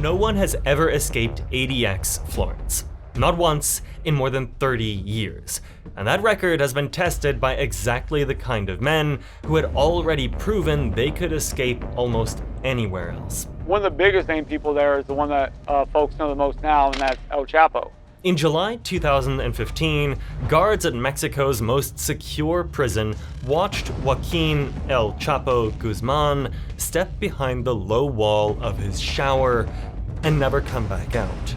no one has ever escaped ADX Florence. Not once in more than 30 years. And that record has been tested by exactly the kind of men who had already proven they could escape almost anywhere else. One of the biggest named people there is the one that folks know the most now, and that's El Chapo. In July 2015, guards at Mexico's most secure prison watched Joaquin El Chapo Guzman step behind the low wall of his shower and never come back out.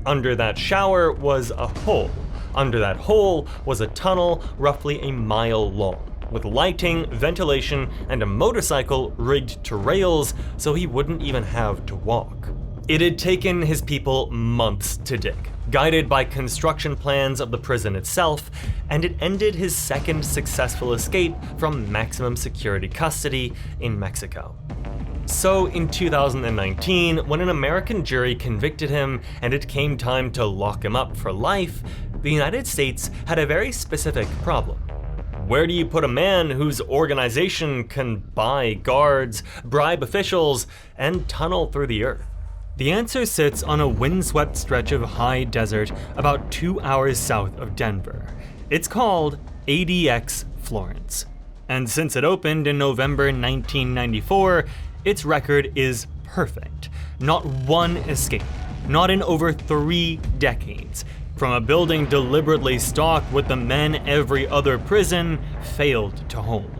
Under that shower was a hole. Under that hole was a tunnel roughly a mile long, with lighting, ventilation, and a motorcycle rigged to rails so he wouldn't even have to walk. It had taken his people months to dig, guided by construction plans of the prison itself, and it ended his second successful escape from maximum security custody in Mexico. So in 2019, when an American jury convicted him and it came time to lock him up for life, the United States had a very specific problem. Where do you put a man whose organization can buy guards, bribe officials, and tunnel through the earth? The answer sits on a windswept stretch of high desert about 2 hours south of Denver. It's called ADX Florence. And since it opened in November 1994, its record is perfect. Not one escape, not in over 3 decades, from a building deliberately stocked with the men every other prison failed to hold.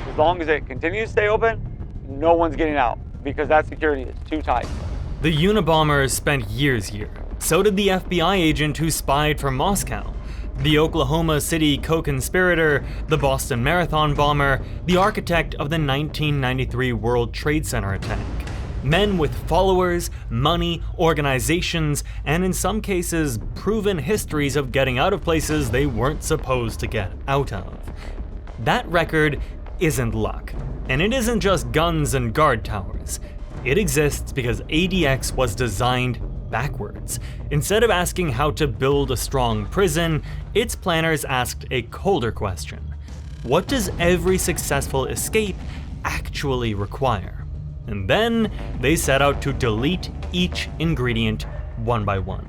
As long as it continues to stay open, no one's getting out, because that security is too tight. The Unabomber spent years here. So did the FBI agent who spied for Moscow, the Oklahoma City co-conspirator, the Boston Marathon bomber, the architect of the 1993 World Trade Center attack. Men with followers, money, organizations, and in some cases, proven histories of getting out of places they weren't supposed to get out of. That record isn't luck, and it isn't just guns and guard towers. It exists because ADX was designed backwards. Instead of asking how to build a strong prison, its planners asked a colder question. What does every successful escape actually require? And then they set out to delete each ingredient one by one.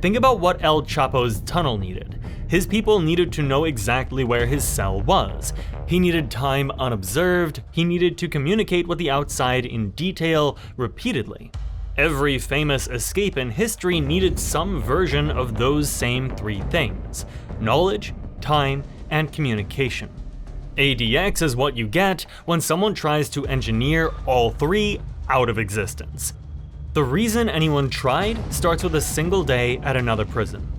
Think about what El Chapo's tunnel needed. His people needed to know exactly where his cell was. He needed time unobserved. He needed to communicate with the outside in detail repeatedly. Every famous escape in history needed some version of those same 3 things: knowledge, time, and communication. ADX is what you get when someone tries to engineer all 3 out of existence. The reason anyone tried starts with a single day at another prison.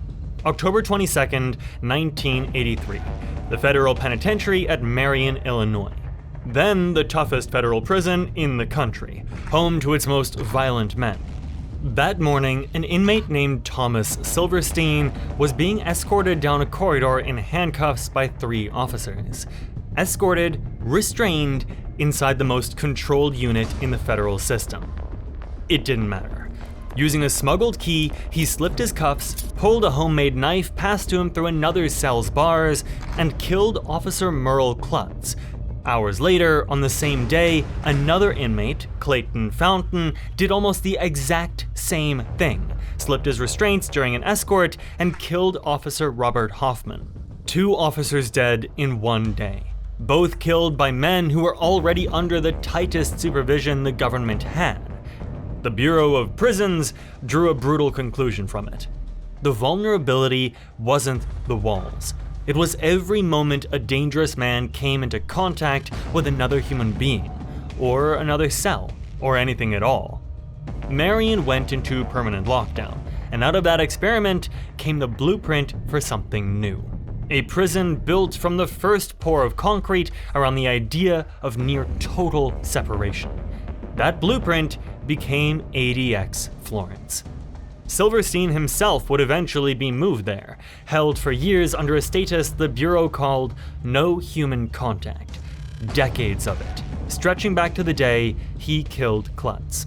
October 22nd, 1983, the federal penitentiary at Marion, Illinois. Then the toughest federal prison in the country, home to its most violent men. That morning, an inmate named Thomas Silverstein was being escorted down a corridor in handcuffs by 3 officers. Escorted, restrained, inside the most controlled unit in the federal system. It didn't matter. Using a smuggled key, he slipped his cuffs, pulled a homemade knife passed to him through another cell's bars, and killed Officer Merle Klutz. Hours later, on the same day, another inmate, Clayton Fountain, did almost the exact same thing, slipped his restraints during an escort, and killed Officer Robert Hoffman. 2 officers dead in 1 day. Both killed by men who were already under the tightest supervision the government had. The Bureau of Prisons drew a brutal conclusion from it. The vulnerability wasn't the walls. It was every moment a dangerous man came into contact with another human being, or another cell, or anything at all. Marion went into permanent lockdown, and out of that experiment came the blueprint for something new. A prison built from the first pour of concrete around the idea of near total separation. That blueprint became ADX Florence. Silverstein himself would eventually be moved there, held for years under a status the Bureau called no human contact. Decades of it, stretching back to the day he killed Klutz.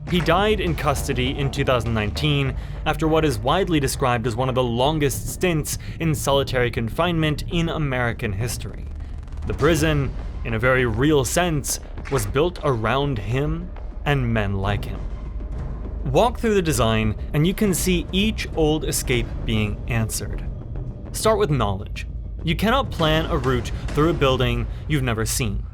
He died in custody in 2019 after what is widely described as one of the longest stints in solitary confinement in American history. The prison, in a very real sense, was built around him and men like him. Walk through the design and you can see each old escape being answered. Start with knowledge. You cannot plan a route through a building you've never seen.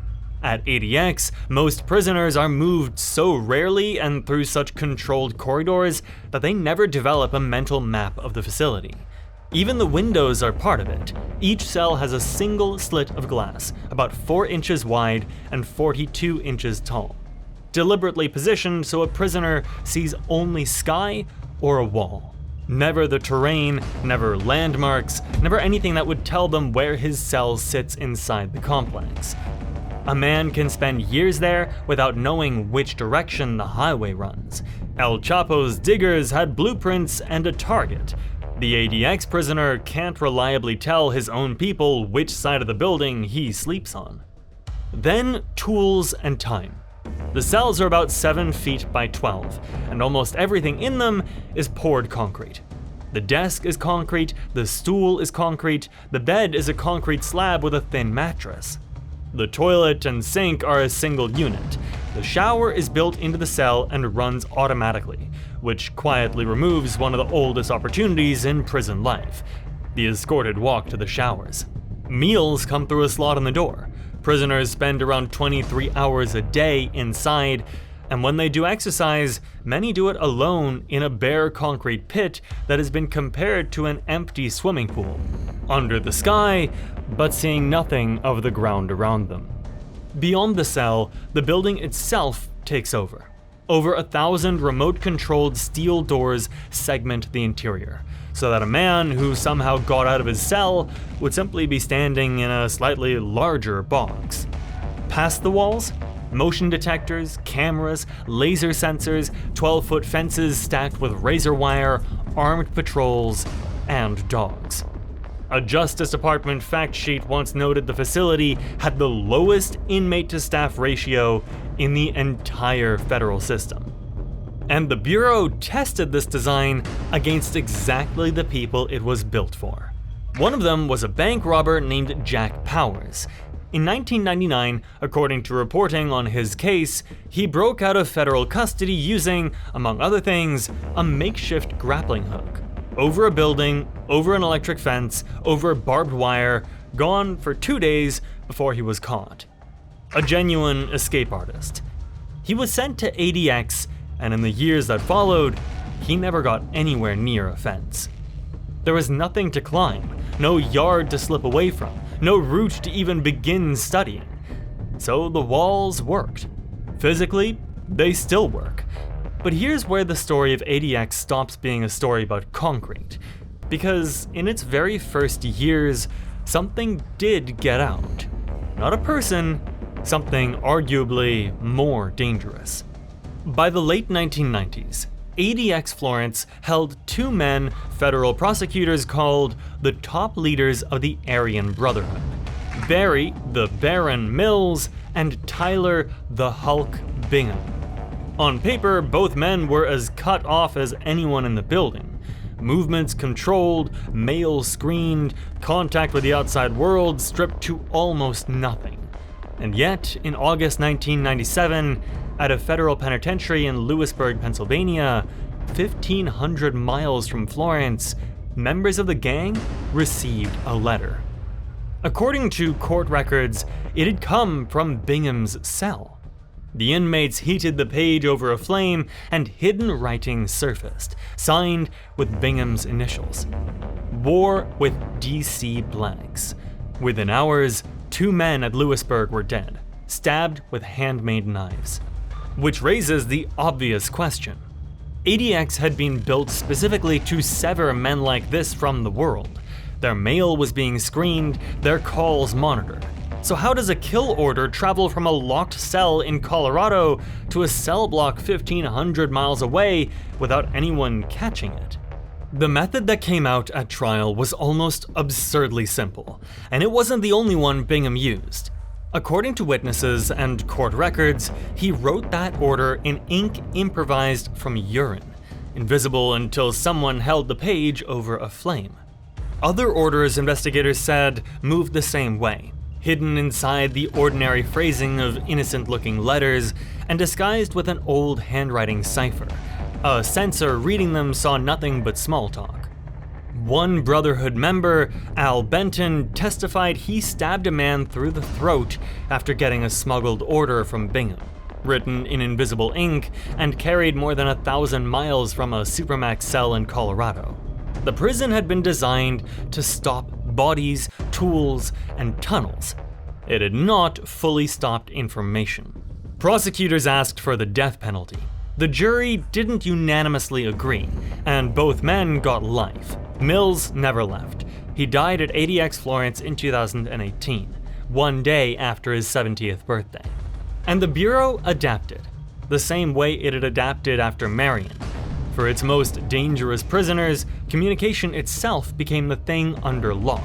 At ADX, most prisoners are moved so rarely and through such controlled corridors that they never develop a mental map of the facility. Even the windows are part of it. Each cell has a single slit of glass, about 4 inches wide and 42 inches tall, deliberately positioned so a prisoner sees only sky or a wall. Never the terrain, never landmarks, never anything that would tell them where his cell sits inside the complex. A man can spend years there without knowing which direction the highway runs. El Chapo's diggers had blueprints and a target. The ADX prisoner can't reliably tell his own people which side of the building he sleeps on. Then, tools and time. The cells are about 7 feet by 12, and almost everything in them is poured concrete. The desk is concrete, the stool is concrete, the bed is a concrete slab with a thin mattress. The toilet and sink are a single unit. The shower is built into the cell and runs automatically, which quietly removes one of the oldest opportunities in prison life: the escorted walk to the showers. Meals come through a slot in the door. Prisoners spend around 23 hours a day inside, and when they do exercise, many do it alone in a bare concrete pit that has been compared to an empty swimming pool, under the sky, but seeing nothing of the ground around them. Beyond the cell, the building itself takes over. Over 1,000 remote-controlled steel doors segment the interior, so that a man who somehow got out of his cell would simply be standing in a slightly larger box. Past the walls, motion detectors, cameras, laser sensors, 12-foot fences stacked with razor wire, armed patrols, and dogs. A Justice Department fact sheet once noted the facility had the lowest inmate-to-staff ratio in the entire federal system. And the Bureau tested this design against exactly the people it was built for. One of them was a bank robber named Jack Powers. In 1999, according to reporting on his case, he broke out of federal custody using, among other things, a makeshift grappling hook. Over a building, over an electric fence, over barbed wire, gone for 2 days before he was caught. A genuine escape artist. He was sent to ADX, and in the years that followed, he never got anywhere near a fence. There was nothing to climb, no yard to slip away from, no route to even begin studying. So the walls worked. Physically, they still work. But here's where the story of ADX stops being a story about concrete. Because in its very first years, something did get out. Not a person, something arguably more dangerous. By the late 1990s, ADX Florence held 2 men federal prosecutors called the top leaders of the Aryan Brotherhood: Barry, the Baron Mills, and Tyler, the Hulk Bingham. On paper, both men were as cut off as anyone in the building. Movements controlled, mail screened, contact with the outside world stripped to almost nothing. And yet, in August 1997, at a federal penitentiary in Lewisburg, Pennsylvania, 1,500 miles from Florence, members of the gang received a letter. According to court records, it had come from Bingham's cell. The inmates heated the page over a flame, and hidden writing surfaced, signed with Bingham's initials. War with DC blanks. Within hours, 2 men at Lewisburg were dead, stabbed with handmade knives. Which raises the obvious question. ADX had been built specifically to sever men like this from the world. Their mail was being screened, their calls monitored. So how does a kill order travel from a locked cell in Colorado to a cell block 1,500 miles away without anyone catching it? The method that came out at trial was almost absurdly simple, and it wasn't the only one Bingham used. According to witnesses and court records, he wrote that order in ink improvised from urine, invisible until someone held the page over a flame. Other orders, investigators said, moved the same way, hidden inside the ordinary phrasing of innocent-looking letters and disguised with an old handwriting cipher, A sensor reading them saw nothing but small talk. One Brotherhood member, Al Benton, testified he stabbed a man through the throat after getting a smuggled order from Bingham, written in invisible ink and carried more than 1,000 miles from a supermax cell in Colorado. The prison had been designed to stop bodies, tools, and tunnels. It had not fully stopped information. Prosecutors asked for the death penalty. The jury didn't unanimously agree, and both men got life. Mills never left. He died at ADX Florence in 2018, one day after his 70th birthday. And the Bureau adapted, the same way it had adapted after Marion. For its most dangerous prisoners, communication itself became the thing under lock.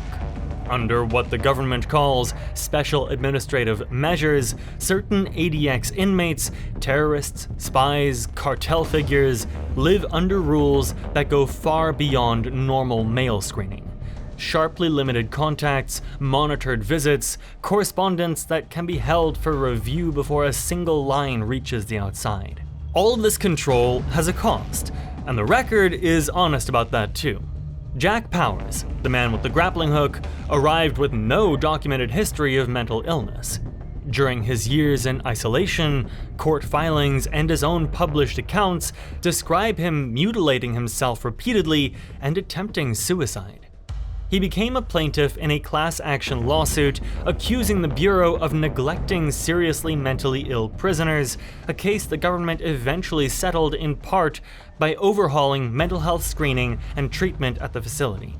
Under what the government calls special administrative measures, certain ADX inmates, terrorists, spies, cartel figures, live under rules that go far beyond normal mail screening. Sharply limited contacts, monitored visits, correspondence that can be held for review before a single line reaches the outside. All of this control has a cost, and the record is honest about that too. Jack Powers, the man with the grappling hook, arrived with no documented history of mental illness. During his years in isolation, court filings and his own published accounts describe him mutilating himself repeatedly and attempting suicide. He became a plaintiff in a class action lawsuit accusing the Bureau of neglecting seriously mentally ill prisoners, a case the government eventually settled in part by overhauling mental health screening and treatment at the facility.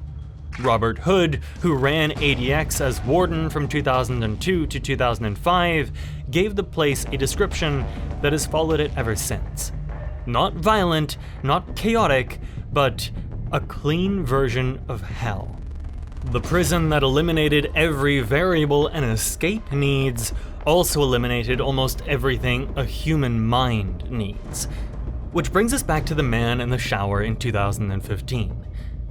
Robert Hood, who ran ADX as warden from 2002 to 2005, gave the place a description that has followed it ever since. Not violent, not chaotic, but a clean version of hell. The prison that eliminated every variable an escape needs also eliminated almost everything a human mind needs. Which brings us back to the man in the shower in 2015.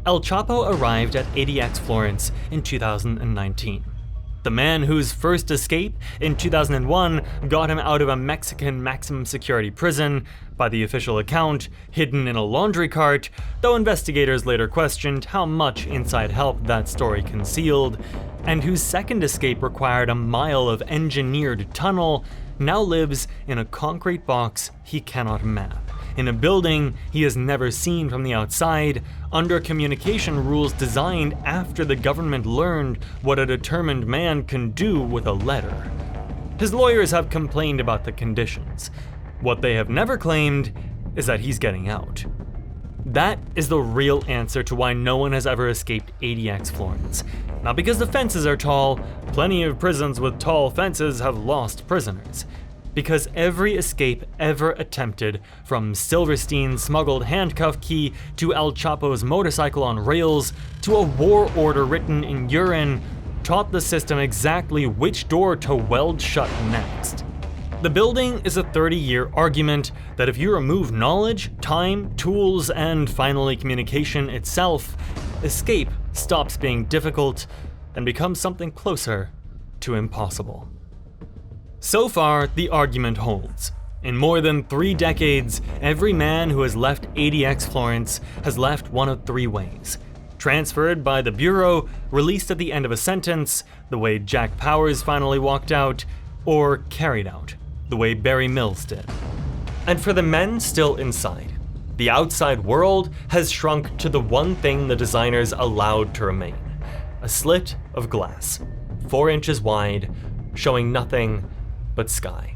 El Chapo arrived at ADX Florence in 2019. The man whose first escape in 2001 got him out of a Mexican maximum security prison, by the official account, hidden in a laundry cart, though investigators later questioned how much inside help that story concealed, and whose second escape required a mile of engineered tunnel, now lives in a concrete box he cannot map, in a building he has never seen from the outside, under communication rules designed after the government learned what a determined man can do with a letter. His lawyers have complained about the conditions. What they have never claimed is that he's getting out. That is the real answer to why no one has ever escaped ADX Florence. Not because the fences are tall, plenty of prisons with tall fences have lost prisoners. Because every escape ever attempted, from Silverstein's smuggled handcuff key to El Chapo's motorcycle on rails to a war order written in urine, taught the system exactly which door to weld shut next. The building is a 30-year argument that if you remove knowledge, time, tools, and finally communication itself, escape stops being difficult and becomes something closer to impossible. So far, the argument holds. In more than 3 decades, every man who has left ADX Florence has left one of 3 ways. Transferred by the Bureau, released at the end of a sentence, the way Jack Powers finally walked out, or carried out, the way Barry Mills did. And for the men still inside, the outside world has shrunk to the one thing the designers allowed to remain: a slit of glass, 4 inches wide, showing nothing but sky.